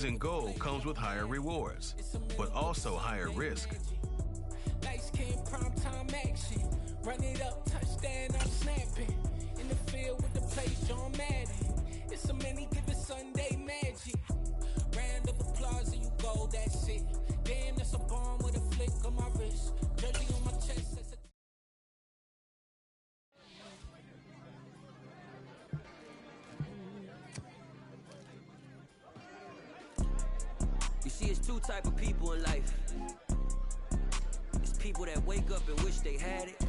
And goal comes with higher rewards, but also higher risk. Prime time action. Run it up, touchdown, I'm snapping. In the field with the place, John Madden. It's so many give it Sunday magic. Round of applause and you go, that's it. Damn, that's a bomb with a flick on my wrist. Jersey on my chest. You see, it's two type of people in life. It's people that wake up and wish they had it.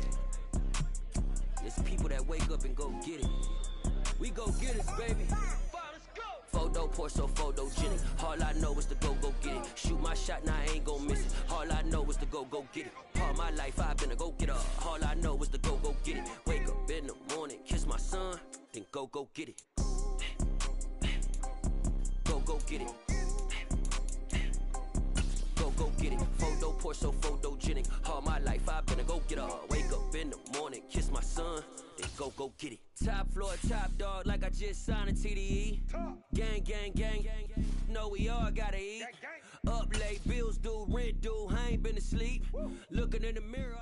It's people that wake up and go get it. We go get it, baby. Photo, Porsche, photogenic. All I know is to go get it. Shoot my shot, now I ain't gon' miss it. All I know is to go get it. All my life I've been a go-getter. All I know is to go get it. Wake up in the morning, kiss my son, then go get it. Go get it. Go get it. Photo, Porsche, photogenic. All my life I've been a go-getter. Wake up in the morning, kiss my son, then go get it. Top floor, top dog, like I just signed a TDE. Gang, gang, gang, gang, gang. No, we all gotta eat. Up late, bills due, rent due. I ain't been asleep. Looking in the mirror.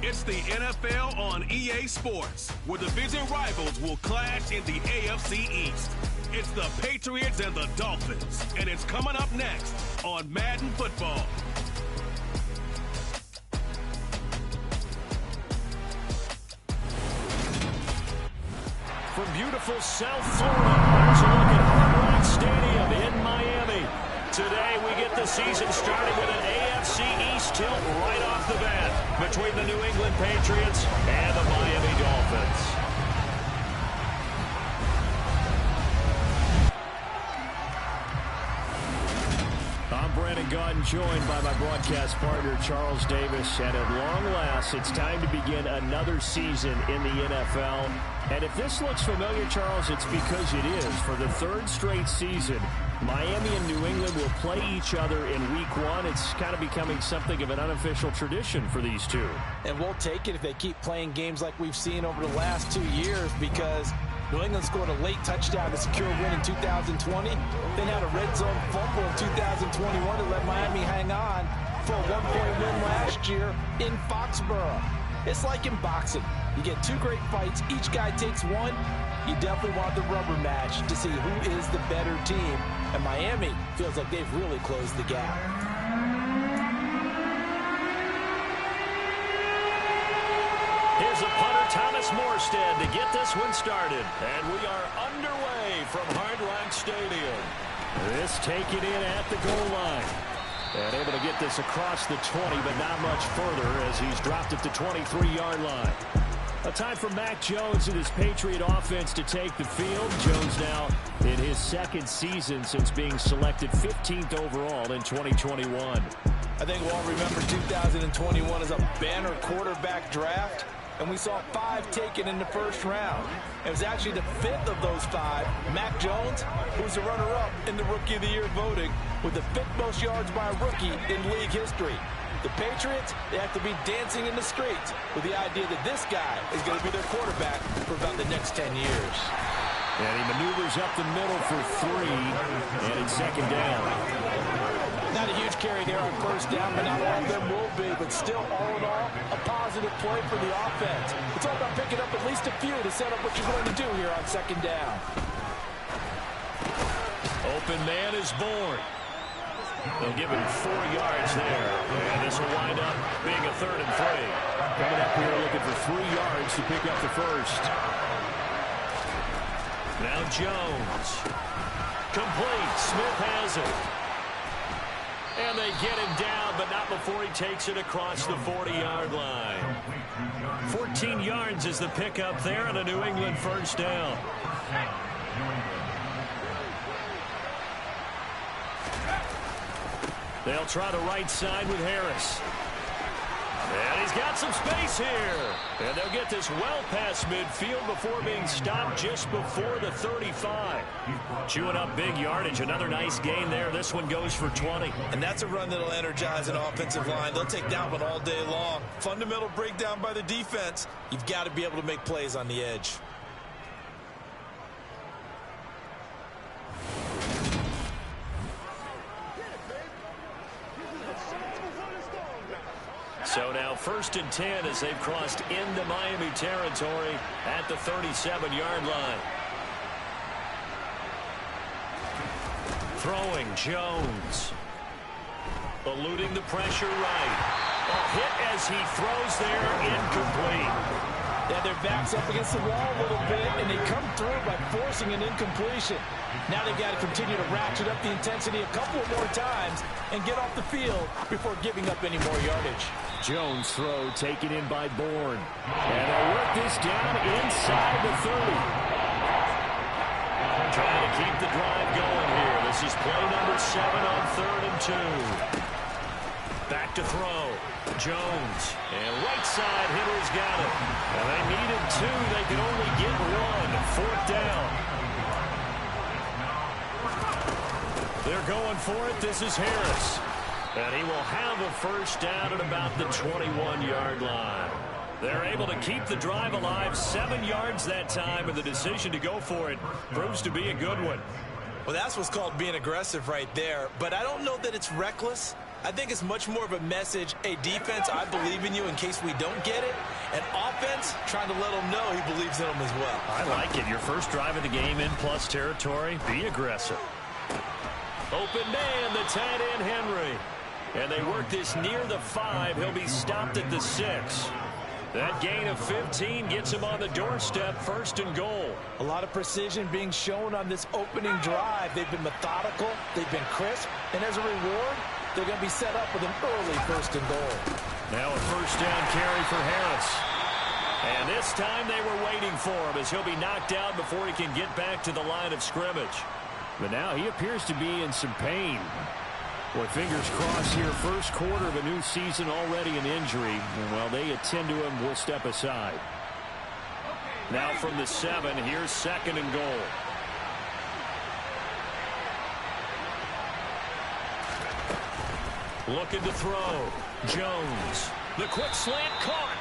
It's the NFL on EA Sports, where division rivals will clash in the AFC East. It's the Patriots and the Dolphins, and it's coming up next on Madden Football. From beautiful South Florida, there's a look at Hard Rock Stadium in Miami. Today we get the season started with an AFC East tilt right off the bat between the New England Patriots and the Miami Dolphins. I'm Brandon Gaudin, joined by my broadcast partner, Charles Davis. And at long last, it's time to begin another season in the NFL. And if this looks familiar, Charles, it's because it is. For the third straight season, Miami and New England will play each other in Week 1. It's kind of becoming something of an unofficial tradition for these two. And we'll take it if they keep playing games like we've seen over the last 2 years, because New England scored a late touchdown to secure a win in 2020, then had a red zone fumble in 2021 to let Miami hang on for a one-point win last year in Foxborough. It's like in boxing. You get two great fights, each guy takes one. You definitely want the rubber match to see who is the better team. And Miami feels like they've really closed the gap. Here's a punter, Thomas Morstead, to get this one started. And we are underway from Hard Rock Stadium. This taken in at the goal line. And able to get this across the 20, but not much further as he's dropped at the 23-yard line. A time for Mac Jones and his Patriot offense to take the field. Jones now in his second season since being selected 15th overall in 2021. I think we'll all remember 2021 as a banner quarterback draft, and we saw 5 taken in the first round. It was actually the 5th of those 5, Mac Jones, who's the runner-up in the Rookie of the Year voting, with the 5th most yards by a rookie in league history. The Patriots, they have to be dancing in the streets with the idea that this guy is going to be their quarterback for about the next 10 years. And he maneuvers up the middle for 3, and it's second down. Not a huge carry there on first down, but not all of them will be. But still, all in all, a positive play for the offense. It's all about picking up at least a few to set up what you're going to do here on second down. Open man is born. They'll give him 4 yards there. And this will wind up being a 3rd and 3. Coming up here looking for 3 yards to pick up the first. Now Jones. Complete. Smith has it. And they get him down, but not before he takes it across the 40-yard line. 14 yards is the pickup there on a New England first down. They'll try the right side with Harris. And he's got some space here. And they'll get this well past midfield before being stopped just before the 35. Chewing up big yardage. Another nice gain there. This one goes for 20. And that's a run that'll energize an offensive line. They'll take that one all day long. Fundamental breakdown by the defense. You've got to be able to make plays on the edge. So now 1st and 10 as they've crossed into Miami territory at the 37-yard line. Throwing Jones. Eluding the pressure right. A hit as he throws there, incomplete. Yeah, their back's up against the wall a little bit, and they come through by forcing an incompletion. Now they've got to continue to ratchet up the intensity a couple of more times and get off the field before giving up any more yardage. Jones throw taken in by Bourne. And they'll work this down inside the 30. Trying to keep the drive going here. This is play number 7 on 3rd and 2. Back to throw. Jones. And right side hitter's got it. And they needed 2. They could only get 1. 4th down. They're going for it. This is Harris. And he will have a 1st down at about the 21-yard line. They're able to keep the drive alive. 7 yards that time, and the decision to go for it proves to be a good one. Well, that's what's called being aggressive right there. But I don't know that it's reckless. I think it's much more of a message. Hey, defense, I believe in you in case we don't get it. And offense, trying to let them know he believes in them as well. I like it. Your first drive of the game in plus territory. Be aggressive. Open man, the tight end, Henry. And they work this near the 5. He'll be stopped at the 6. That gain of 15 gets him on the doorstep, 1st and goal. A lot of precision being shown on this opening drive. They've been methodical. They've been crisp. And as a reward, they're going to be set up with an early 1st and goal. Now a 1st down carry for Harris. And this time they were waiting for him as he'll be knocked out before he can get back to the line of scrimmage. But now he appears to be in some pain. Boy, fingers crossed here. 1st quarter of a new season, already an injury. And while they attend to him, we'll step aside. Now from the 7, here's 2nd and goal. Looking to throw. Jones. The quick slant caught.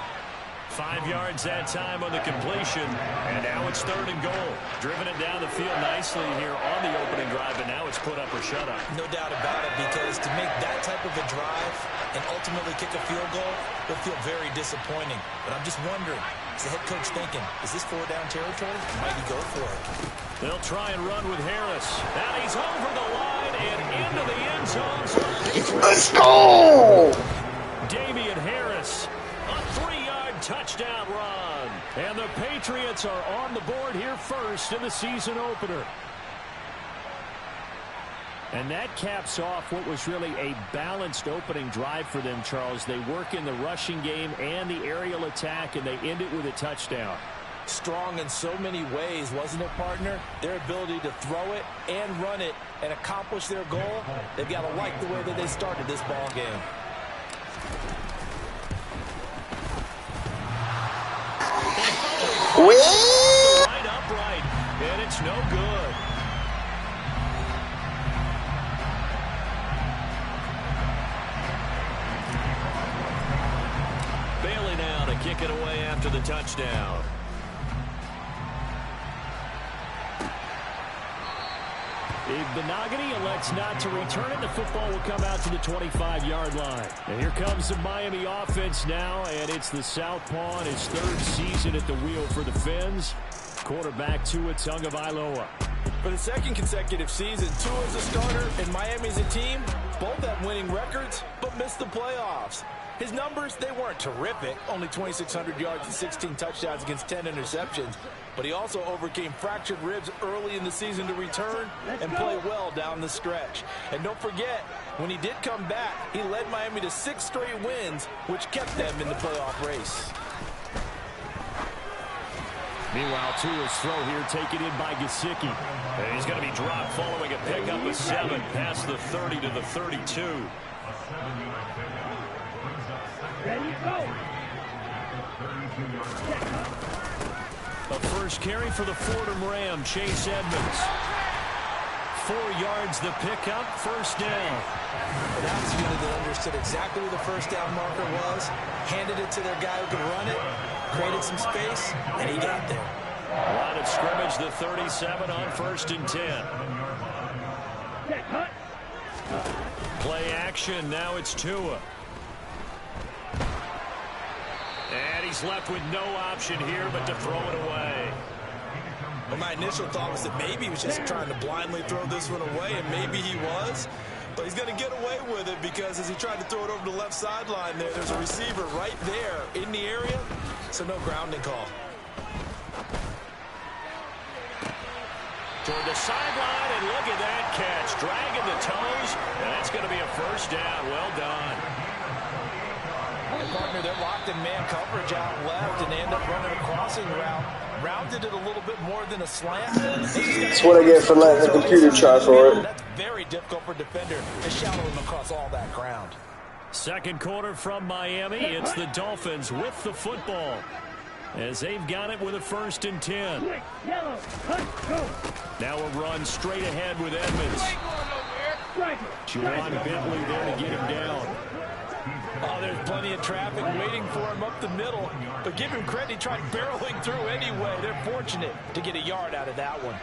5 yards that time on the completion. And now it's 3rd and goal. Driven it down the field nicely here on the opening drive, and now it's put up or shut up. No doubt about it, because to make that type of a drive and ultimately kick a field goal will feel very disappointing. But I'm just wondering, is the head coach thinking, is this 4-down territory? Might he go for it? They'll try and run with Harris. And he's over the line and into the end zone. Let's go! Damian Harris. A 3-yard touchdown run. And the Patriots are on the board here first in the season opener. And that caps off what was really a balanced opening drive for them, Charles. They work in the rushing game and the aerial attack, and they end it with a touchdown. Strong in so many ways, wasn't it, partner? Their ability to throw it and run it and accomplish their goal, they've got to like the way that they started this ball game. Right upright, and it's no good. Bailey now to kick it away after the touchdown. Benogany elects not to return it. The football will come out to the 25-yard line. And here comes the Miami offense now, and it's the southpaw in his 3rd season at the wheel for the Fins. Quarterback Tua Tagovailoa. For the 2nd consecutive season, Tua's a starter and Miami's a team. Both have winning records, but missed the playoffs. His numbers, they weren't terrific. Only 2,600 yards and 16 touchdowns against 10 interceptions. But he also overcame fractured ribs early in the season to return and play well down the stretch. And don't forget, when he did come back, he led Miami to 6 straight wins, which kept them in the playoff race. Meanwhile, Tua's throw here taken in by Gesicki. And he's going to be dropped following a pickup of 7 past the 30 to the 32. A first carry for the Fordham Ram, Chase Edmonds. 4 yards the pickup, first down. That's a unit that understood exactly where the first down marker was, handed it to their guy who could run it, created some space, and he got there. Line of scrimmage, the 37 on 1st and 10. Play action, now it's Tua. And he's left with no option here but to throw it away. Well, my initial thought was that maybe he was just trying to blindly throw this one away, and maybe he was. But he's going to get away with it because as he tried to throw it over the left sideline there's a receiver right there in the area, so no grounding call. Toward the sideline, and look at that catch. Dragging the toes, and that's going to be a first down. Well done. And partner, they're locked in man coverage out left, and they end up running a crossing route. Rounded it a little bit more than a slant. That's what I get for letting the computer try for it. That's very difficult for a defender to shadow him across all that ground. Second quarter from Miami. It's the Dolphins with the football, as they've got it with a 1st and 10. Now a run straight ahead with Edmonds. Juwan Bentley there to get him down. Oh, there's plenty of traffic waiting for him up the middle. But give him credit, he tried barreling through anyway. They're fortunate to get a yard out of that one.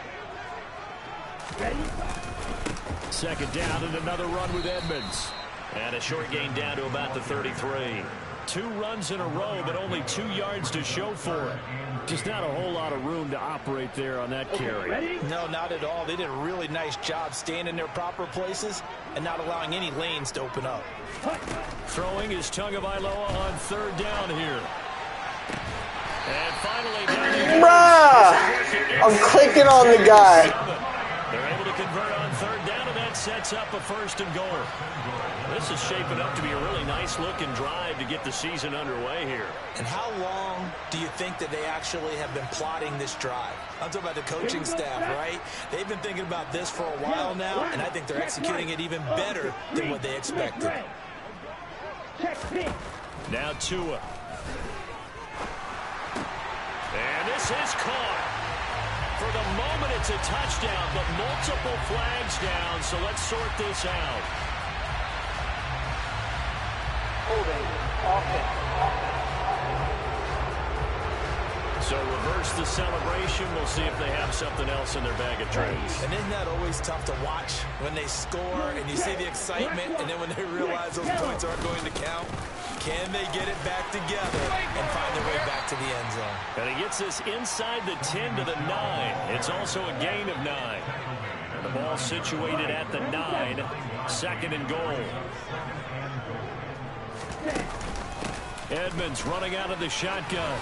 Second down and another run with Edmonds. And a short gain down to about the 33. 2 runs in a row, but only 2 yards to show for it. Just not a whole lot of room to operate there on that carry. No, not at all. They did a really nice job staying in their proper places and not allowing any lanes to open up. Throwing is Tagovailoa on 3rd down here. And finally down there. Bruh! I'm clicking on the guy. They're able to convert on 3rd down, and that sets up a 1st and goal. This is shaping up to be a really nice-looking drive to get the season underway here. And how long do you think that they actually have been plotting this drive? I'm talking about the coaching staff, right? They've been thinking about this for a while now, and I think they're executing it even better than what they expected. Now Tua. And this is caught. For the moment, it's a touchdown, but multiple flags down, so let's sort this out. So reverse the celebration. We'll see if they have something else in their bag of tricks. And isn't that always tough to watch when they score and you see the excitement, and then when they realize those points aren't going to count? Can they get it back together and find their way back to the end zone? And he gets this inside the 10 to the 9. It's also a gain of 9. And the ball situated at the 9. 2nd and goal. Edmonds running out of the shotgun.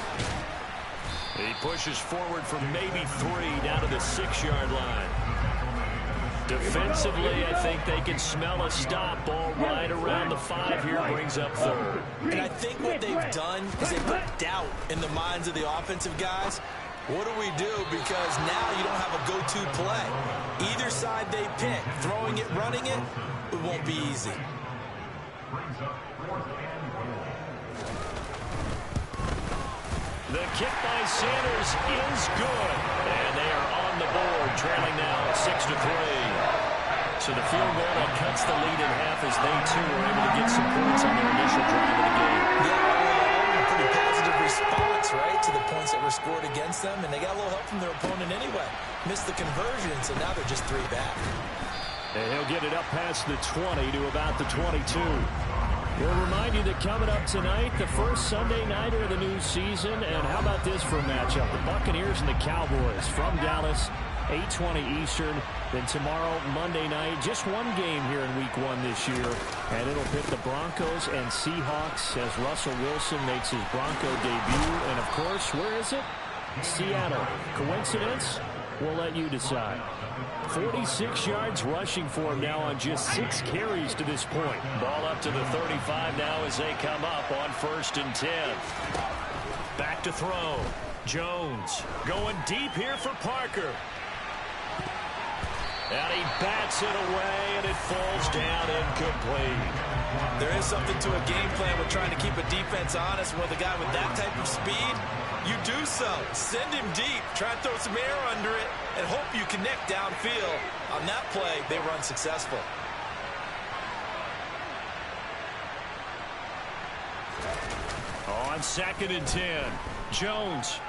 He pushes forward for maybe 3 down to the 6-yard line. Defensively, I think they can smell a stop. Ball right around the 5 here, brings up 3rd. And I think what they've done is they put doubt in the minds of the offensive guys. What do we do? Because now you don't have a go-to play. Either side they pick, throwing it, running it, it won't be easy. The kick by Sanders is good. And they are on the board, trailing now 6-3. So the field goal that cuts the lead in half as they, too, are able to get some points on their initial drive of the game. Yeah, a pretty positive response, right, to the points that were scored against them. And they got a little help from their opponent anyway. Missed the conversion, so now they're just 3 back. And he'll get it up past the 20 to about the 22. We'll remind you that coming up tonight, the first Sunday nighter of the new season. And how about this for a matchup? The Buccaneers and the Cowboys from Dallas, 8:20 Eastern. Then tomorrow, Monday night, just one game here in Week 1 this year. And it'll pit the Broncos and Seahawks as Russell Wilson makes his Bronco debut. And, of course, where is it? Seattle. Coincidence? We'll let you decide. 46 yards rushing for him now on just 6 carries to this point. Ball up to the 35 now as they come up on 1st and 10. Back to throw. Jones going deep here for Parker. And he bats it away, and it falls down incomplete. There is something to a game plan with trying to keep a defense honest. With a guy with that type of speed, you do so. Send him deep. Try and throw some air under it and hope you connect downfield. On that play, they were unsuccessful. On 2nd and 10, Jones.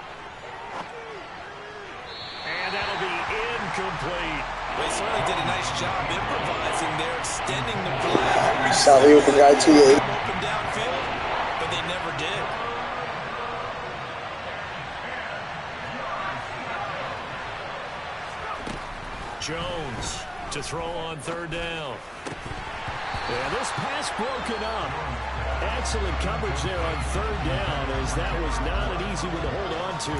And that'll be incomplete. They certainly did a nice job improvising there, extending the play. Saw the open guy to you. Open downfield, but they never did. Jones to throw on 3rd down. And this pass broken up. Excellent coverage there on 3rd down, as that was not an easy one to hold on to.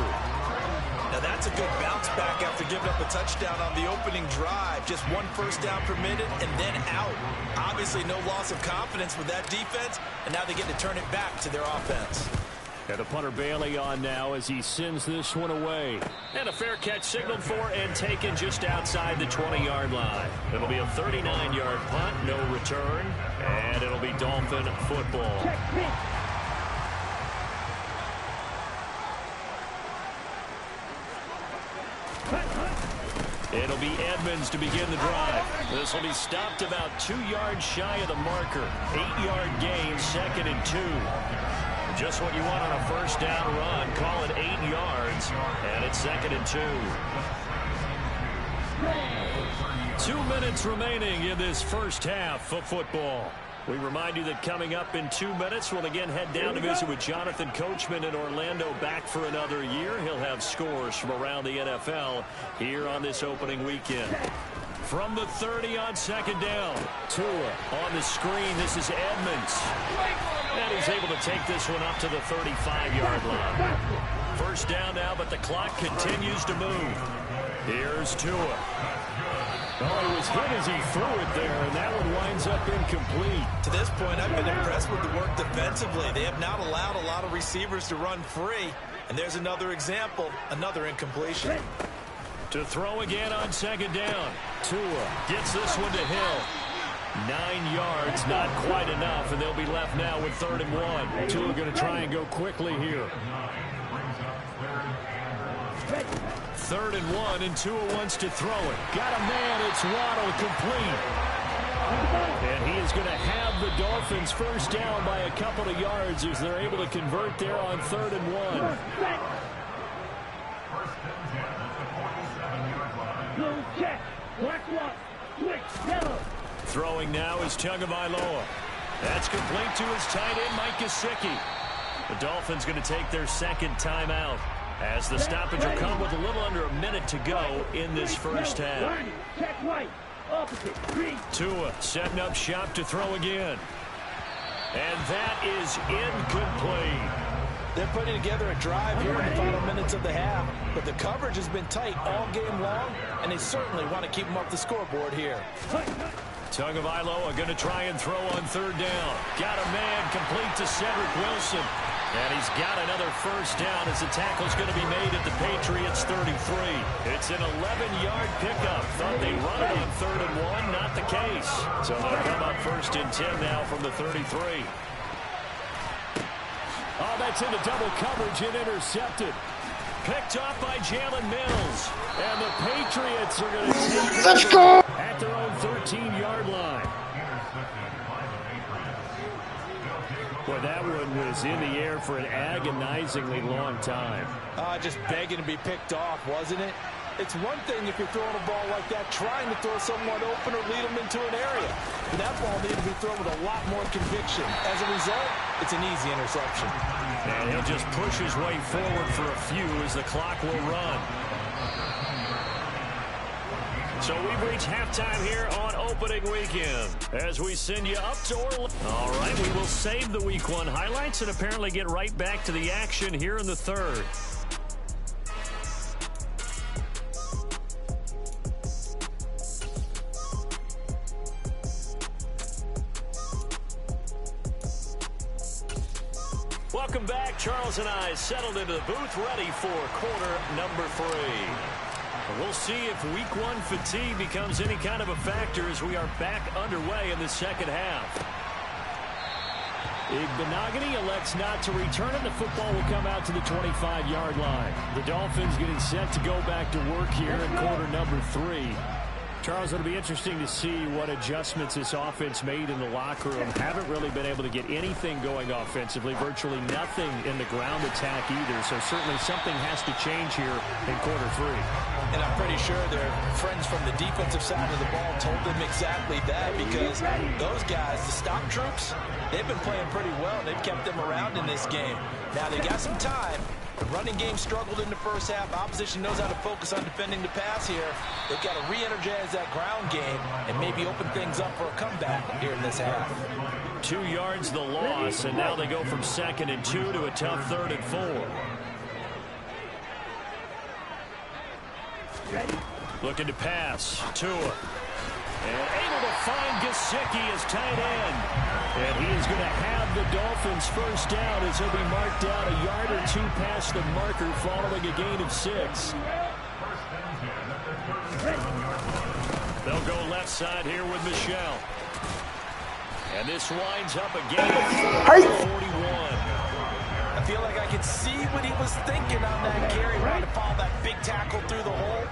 Now that's a good bounce back after giving up a touchdown on the opening drive. Just 1 first down permitted and then out. Obviously no loss of confidence with that defense, and now they get to turn it back to their offense. And the punter Bailey on now as he sends this one away. And a fair catch signaled for and taken just outside the 20-yard line. It'll be a 39-yard punt, no return, and it'll be Dolphin football. It'll be Edmonds to begin the drive. This will be stopped about 2 yards shy of the marker. 8-yard gain, 2nd and 2. Just what you want on a first down run. Call it 8 yards, and it's 2nd and 2. 2 minutes remaining in this first half of football. We remind you that coming up in 2 minutes, we'll again head down to visit with Jonathan Coachman in Orlando, back for another year. He'll have scores from around the NFL here on this opening weekend. From the 30 on 2nd down. Tua on the screen. This is Edmonds. And he's able to take this one up to the 35-yard line. First down now, but the clock continues to move. Here's Tua. Oh, he was hit as he threw it there, and that one winds up incomplete. To this point, I've been impressed with the work defensively. They have not allowed a lot of receivers to run free. And there's another example, another incompletion. To throw again on 2nd down. Tua gets this one to Hill. 9 yards, not quite enough, and they'll be left now with 3rd and 1. Tua going to try and go quickly here. 3rd and 1, and Tua wants to throw it. Got a man, it's Waddle, complete. And he is going to have the Dolphins first down by a couple of yards as they're able to convert there on 3rd and 1. Throwing now is Tagovailoa. That's complete to his tight end, Mike Gesicki. The Dolphins going to take their 2nd timeout as the stoppage will come with a little under a minute to go in this first half. Tua setting up shop to throw again. And that is incomplete. They're putting together a drive here in the final minutes of the half, but the coverage has been tight all game long, and they certainly want to keep them up the scoreboard here. Tagovailoa going to try and throw on 3rd down. Got a man, complete to Cedric Wilson. And he's got another first down as the tackle's going to be made at the Patriots 33. It's an 11-yard pickup. Thought they'd run it on 3rd and 1. Not the case. So they'll come up 1st and 10 now from the 33. Oh, that's into double coverage and intercepted. Picked off by Jalen Mills. And the Patriots are going to take Let's go! At their own 13-yard line. Boy, that one was in the air for an agonizingly long time. Just begging to be picked off, wasn't it? It's one thing if you're throwing a ball like that, trying to throw someone open or lead them into an area. But that ball needed to be thrown with a lot more conviction. As a result, it's an easy interception. And he'll just push his way forward for a few as the clock will run. So we've reached halftime here on opening weekend as we send you up to Orlando. All right, we will save the Week 1 highlights and apparently get right back to the action here in the 3rd. Welcome back. Charles and I settled into the booth, ready for quarter number 3. We'll see if Week 1 fatigue becomes any kind of a factor as we are back underway in the 2nd half. Benogany elects not to return it. The football will come out to the 25-yard line. The Dolphins getting set to go back to work here in quarter number 3. Charles, it'll be interesting to see what adjustments this offense made in the locker room. Haven't really been able to get anything going offensively, virtually nothing in the ground attack either. So certainly something has to change here in quarter 3. And I'm pretty sure their friends from the defensive side of the ball told them exactly that, because those guys, the stop troops, they've been playing pretty well. They've kept them around in this game. Now they got some time. The running game struggled in the first half. Opposition knows how to focus on defending the pass here. They've got to re-energize that ground game and maybe open things up for a comeback here in this half. 2 yards the loss, and now they go from 2nd and 2 to a tough 3rd and 4. Looking to pass. Tua. And able to find Gesicki as tight end. And he is going to have the Dolphins first down as he'll be marked down a yard or 2 past the marker following a gain of 6. They'll go left side here with Michelle. And this winds up a gain of 41. I feel like I could see what he was thinking on that carry, right? To follow that big tackle through the hole.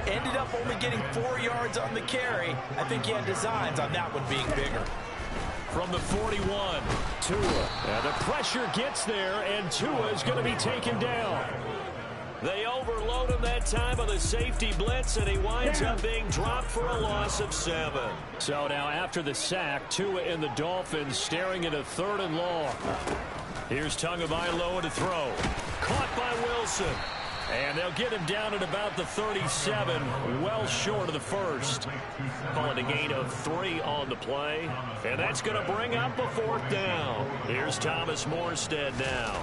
Ended up only getting 4 yards on the carry. I think he had designs on that one being bigger. From the 41, Tua. And the pressure gets there, and Tua is going to be taken down. They overload him that time on the safety blitz, and he winds up being dropped for a loss of 7. So now after the sack, Tua and the Dolphins staring at a 3rd and long. Here's Tagovailoa to throw. Caught by Wilson. And they'll get him down at about the 37, well short of the first. Call it a gain of 3 on the play. And that's going to bring up a 4th down. Here's Thomas Morstead now,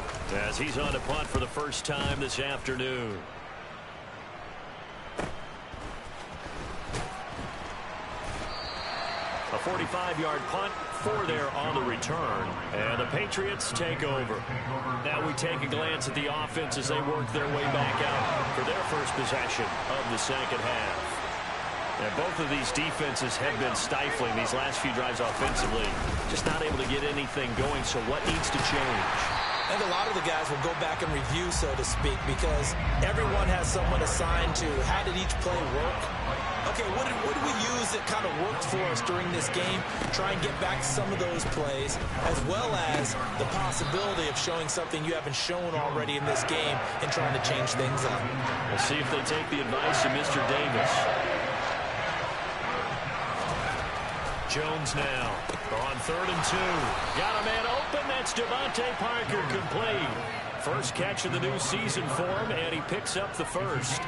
as he's on the punt for the first time this afternoon. A 45-yard punt, 4 there on the return. And the Patriots take over. Now we take a glance at the offense as they work their way back out for their first possession of the second half. And both of these defenses have been stifling these last few drives offensively. Just not able to get anything going, so what needs to change? I think a lot of the guys will go back and review, so to speak, because everyone has someone assigned to how did each play work. Okay, what did we use that kind of worked for us during this game? Try and get back some of those plays, as well as the possibility of showing something you haven't shown already in this game and trying to change things up. We'll see if they take the advice of Mr. Davis. Jones now on 3rd and 2. Got a man open. That's Devontae Parker complete. First catch of the new season for him, and he picks up the first.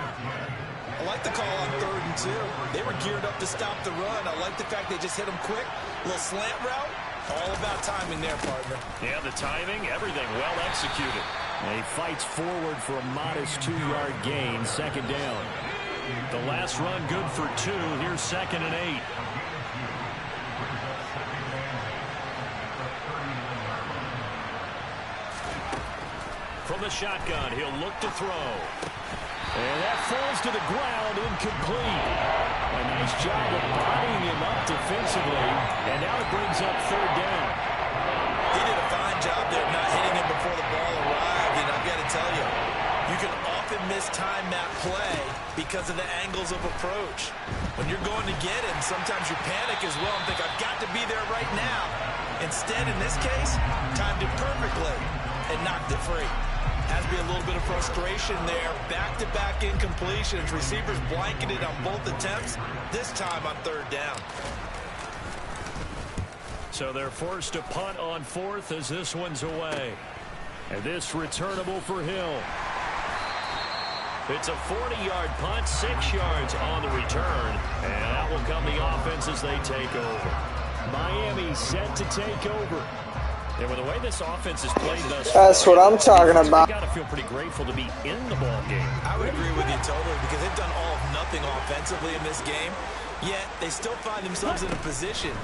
I like the call on 3rd and 2. They were geared up to stop the run. I like the fact they just hit him quick. A little slant route. All about timing there, partner. Yeah, the timing, everything well executed. And he fights forward for a modest 2-yard gain, 2nd down. The last run good for 2. Here's 2nd and 8. From the shotgun, he'll look to throw. And that falls to the ground, incomplete. A nice job of bodying him up defensively. And now it brings up 3rd down. He did a fine job there not hitting him before the ball arrived. And I've got to tell you, you can often mistime that play because of the angles of approach. When you're going to get him, sometimes you panic as well and think, I've got to be there right now. Instead, in this case, timed it perfectly and knocked it free. Has to be a little bit of frustration there. Back-to-back incompletions. Receivers blanketed on both attempts, this time on 3rd down. So they're forced to punt on 4th as this one's away. And this returnable for Hill. It's a 40-yard punt, 6 yards on the return. And that will come the offense as they take over. Miami set to take over. Yeah, with the way this offense is played thus far, that's what I'm talking about. You got to feel pretty grateful to be in the ball game. I would agree with you totally, because they've done all of nothing offensively in this game, yet they still find themselves in a position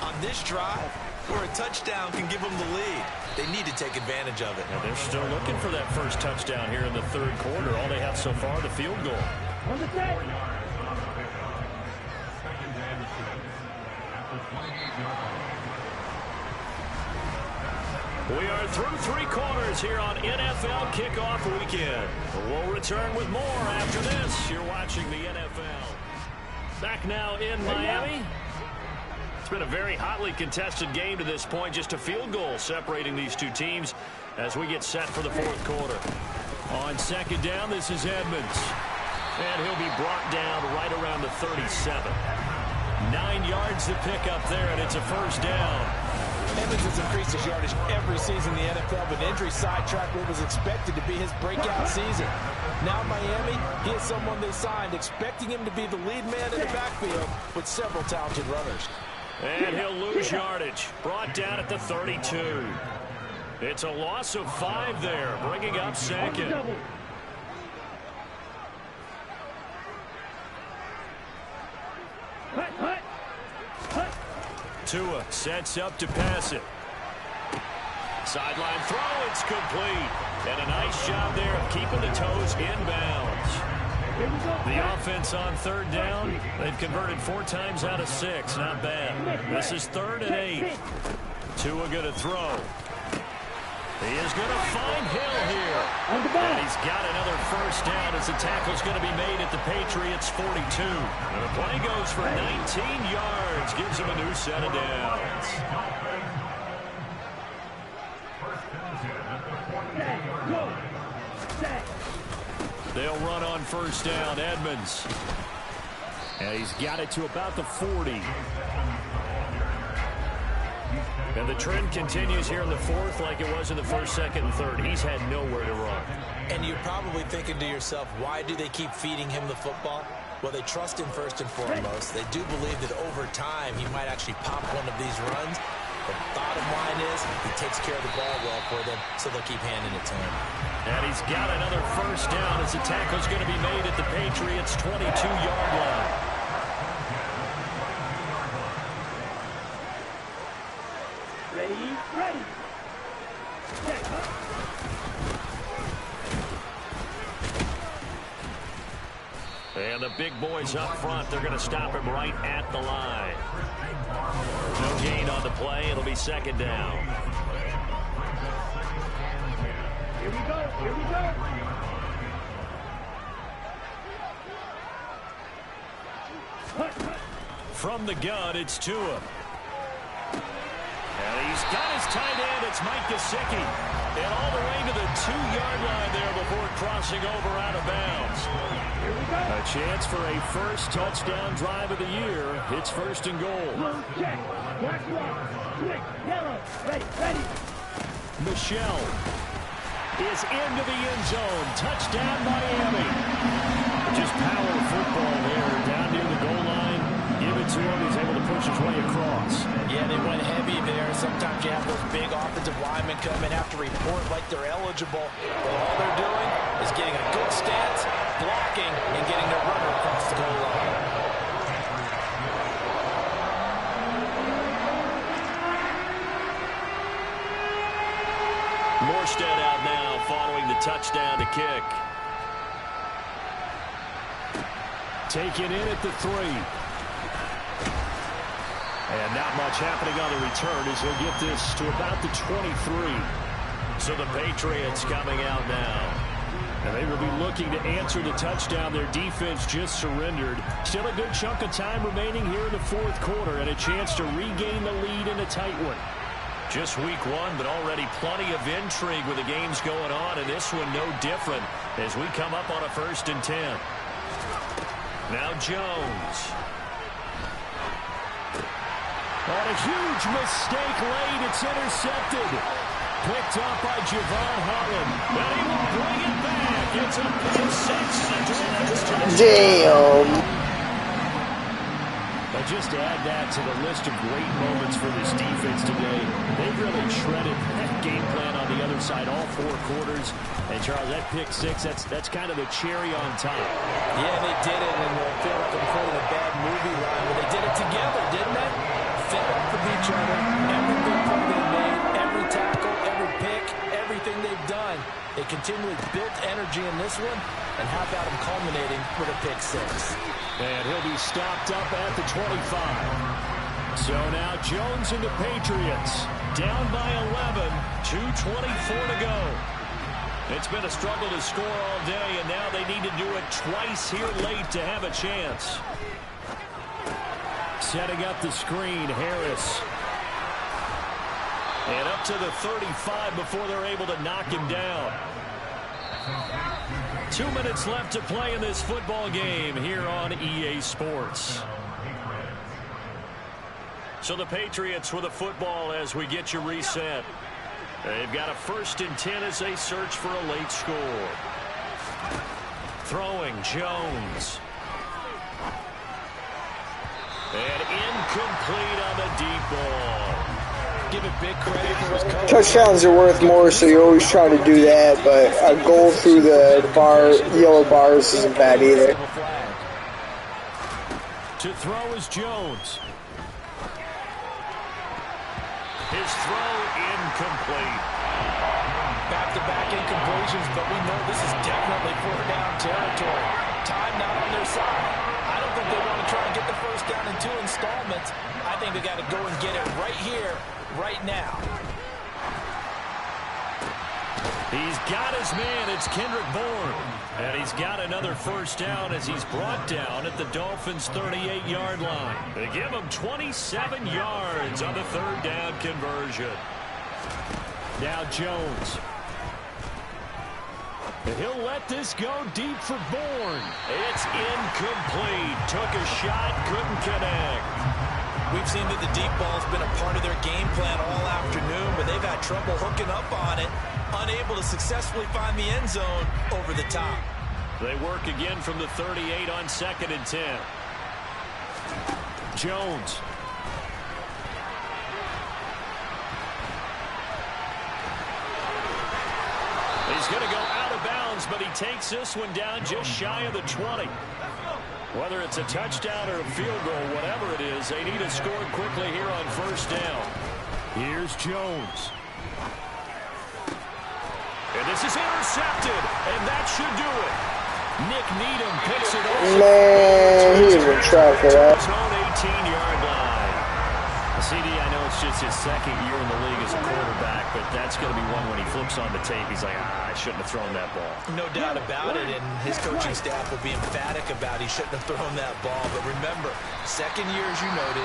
on this drive where a touchdown can give them the lead. They need to take advantage of it. And they're still looking for that first touchdown here in the 3rd quarter. All they have so far, the field goal. We are through 3 quarters here on NFL Kickoff Weekend. We'll return with more after this. You're watching the NFL. Back now in Miami. It's been a very hotly contested game to this point. Just a field goal separating these two teams as we get set for the 4th quarter. On 2nd down, this is Edmonds. And he'll be brought down right around the 37. 9 yards to pick up there, and it's a 1st down. Edmonds has increased his yardage every season in the NFL, but injury sidetracked what was expected to be his breakout season. Now Miami, he is someone they signed, expecting him to be the lead man in the backfield with several talented runners. And he'll lose yardage. Brought down at the 32. It's a loss of 5 there, bringing up 2nd. Tua sets up to pass it. Sideline throw, it's complete. And a nice job there of keeping the toes inbounds. The offense on 3rd down, they've converted 4 times out of 6. Not bad. This is 3rd and 8. Tua going to throw. He is going to find Hill here. And he's got another 1st down as the tackle's going to be made at the Patriots 42. And the play goes for 19 yards. Gives him a new set of downs. They'll run on 1st down. Edmonds. And he's got it to about the 40. And the trend continues here in the 4th like it was in the 1st, 2nd, and 3rd. He's had nowhere to run. And you're probably thinking to yourself, why do they keep feeding him the football? Well, they trust him first and foremost. They do believe that over time he might actually pop one of these runs. But the bottom line is he takes care of the ball well for them, so they'll keep handing it to him. And he's got another 1st down as the tackle's going to be made at the Patriots' 22-yard line. Ready. And the big boys up front, they're going to stop him right at the line. No gain on the play. It'll be 2nd down. Here we go. From the gun, it's Tua. And he's got his tight end. It's Mike Gesicki. And all the way to the 2-yard line there before crossing over out of bounds. A chance for a 1st touchdown drive of the year. It's 1st and goal. Michelle is into the end zone. Touchdown, Miami. Just power football there. Down near the goal line. Give it to him. He's able to push his way across. Yeah, they went heavy there. Sometimes you have those big offensive linemen come and have to report like they're eligible. But all they're doing is getting a good stance, blocking, and getting their runner across the goal line. Morstead out now following the touchdown to kick. Taken in at the 3. And not much happening on the return as he'll get this to about the 23. So the Patriots coming out now. And they will be looking to answer the touchdown. Their defense just surrendered. Still a good chunk of time remaining here in the 4th quarter and a chance to regain the lead in a tight one. Just week 1, but already plenty of intrigue with the games going on, and this one no different as we come up on a 1st and 10. Now Jones. On a huge mistake late, it's intercepted. Picked up by Javon Holland. And he will bring it back. It's a pick 6. Damn. But just to add that to the list of great moments for this defense today, they've really shredded that game plan on the other side all 4 quarters. And Charles, that pick 6, that's kind of the cherry on top. Yeah, they did it, and I feel like I'm quoting a bad movie line, but they did it together, didn't they? Fed off of each other. Every big play they made, every tackle, every pick, everything they've done. They continually built energy in this one, and how about them culminating with a pick 6? And he'll be stopped up at the 25. So now Jones and the Patriots down by 11, 2:24 to go. It's been a struggle to score all day, and now they need to do it twice here late to have a chance. Setting up the screen, Harris. And up to the 35 before they're able to knock him down. 2 minutes left to play in this football game here on EA Sports. So the Patriots with a football as we get you reset. They've got a 1st and 10 as they search for a late score. Throwing, Jones. And incomplete on the deep ball. Give it big credit for his coach. Touchdowns are worth more, so you always try to do that, but a goal through the yellow bars isn't bad either. To throw is Jones. His throw incomplete. Back-to-back incompletions, but we know this is definitely 4th-down territory. Time not on their side. I don't think they want to try and get the 1st down in 2 installments. I think they got to go and get it right here, right now. He's got his man. It's Kendrick Bourne. And he's got another 1st down as he's brought down at the Dolphins' 38-yard line. They give him 27 yards on the 3rd down conversion. Now Jones. And he'll let this go deep for Bourne. It's incomplete. Took a shot, couldn't connect. We've seen that the deep ball's been a part of their game plan all afternoon, but they've had trouble hooking up on it, unable to successfully find the end zone over the top. They work again from the 38 on 2nd and 10. Jones. He's going to go out of bounds, but he takes this one down just shy of the 20. Whether it's a touchdown or a field goal, whatever it is, they need to score quickly here on 1st down. Here's Jones. And this is intercepted, and that should do it. Nick Needham picks it over. Man, he was in trap for that. His own 18-yard line. CD, I know it's just his 2nd year in the league as a quarterback, but that's going to be one when he flips on the tape. He's like, I shouldn't have thrown that ball. No doubt about it, and his coaching staff will be emphatic about he shouldn't have thrown that ball. But remember, 2nd year, as you noted,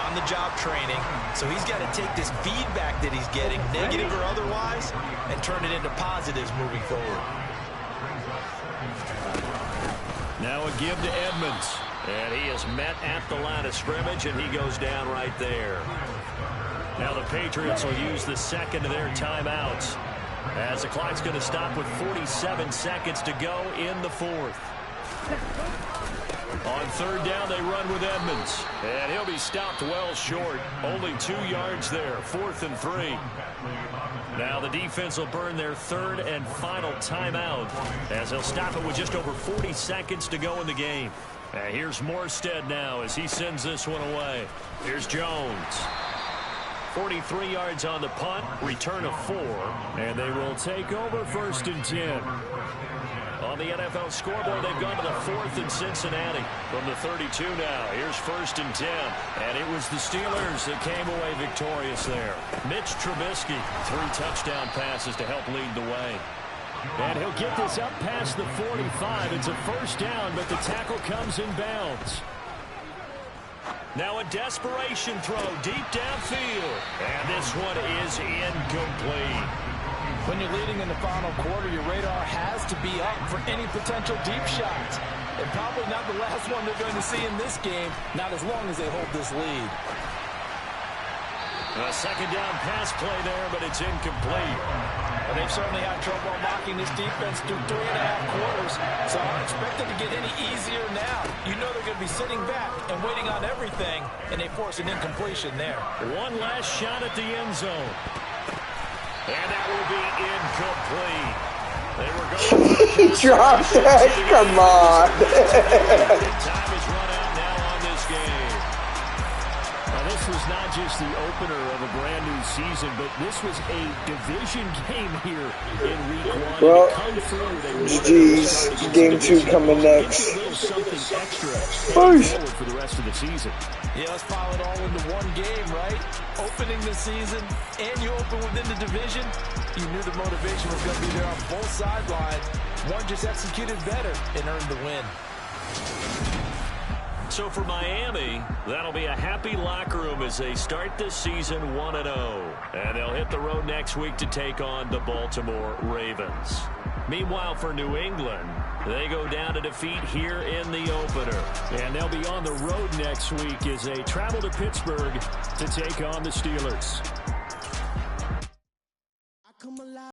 on-the-job training, so he's got to take this feedback that he's getting, negative or otherwise, and turn it into positives moving forward. Now a give to Edmonds. And he is met at the line of scrimmage, and he goes down right there. Now the Patriots will use the 2nd of their timeouts as the clock's going to stop with 47 seconds to go in the 4th. On 3rd down, they run with Edmonds. And he'll be stopped well short. Only 2 yards there. 4th and 3. Now the defense will burn their 3rd and final timeout as they'll stop it with just over 40 seconds to go in the game. And here's Morstead now as he sends this one away. Here's Jones. 43 yards on the punt, return of 4, and they will take over 1st and 10. On the NFL scoreboard, they've gone to the 4th in Cincinnati from the 32 now. Here's 1st and 10, and it was the Steelers that came away victorious there. Mitch Trubisky, 3 touchdown passes to help lead the way. And he'll get this up past the 45. It's a 1st down, but the tackle comes in bounds. Now a desperation throw deep downfield. And this one is incomplete. When you're leading in the final quarter, your radar has to be up for any potential deep shots. And probably not the last one they're going to see in this game, not as long as they hold this lead. A 2nd down pass play there, but it's incomplete. Well, they've certainly had trouble unlocking this defense through 3.5 quarters, so I don't expect it to get any easier now. You know they're going to be sitting back and waiting on everything, and they force an incompletion there. One last shot at the end zone. And that will be incomplete. They were going Drop that. Come on. Time is run out now on this game. Now this this was not just the opener of a brand new season, but this was a division game here in week 1. Well, geez, game 2 coming next. Something extra forward for the rest of the season. Yeah, let's file it all into one game, right? Opening the season, and you open within the division. You knew the motivation was going to be there on both sidelines. One just executed better and earned the win. So for Miami, that'll be a happy locker room as they start this season 1-0. And they'll hit the road next week to take on the Baltimore Ravens. Meanwhile, for New England, they go down to defeat here in the opener. And they'll be on the road next week as they travel to Pittsburgh to take on the Steelers.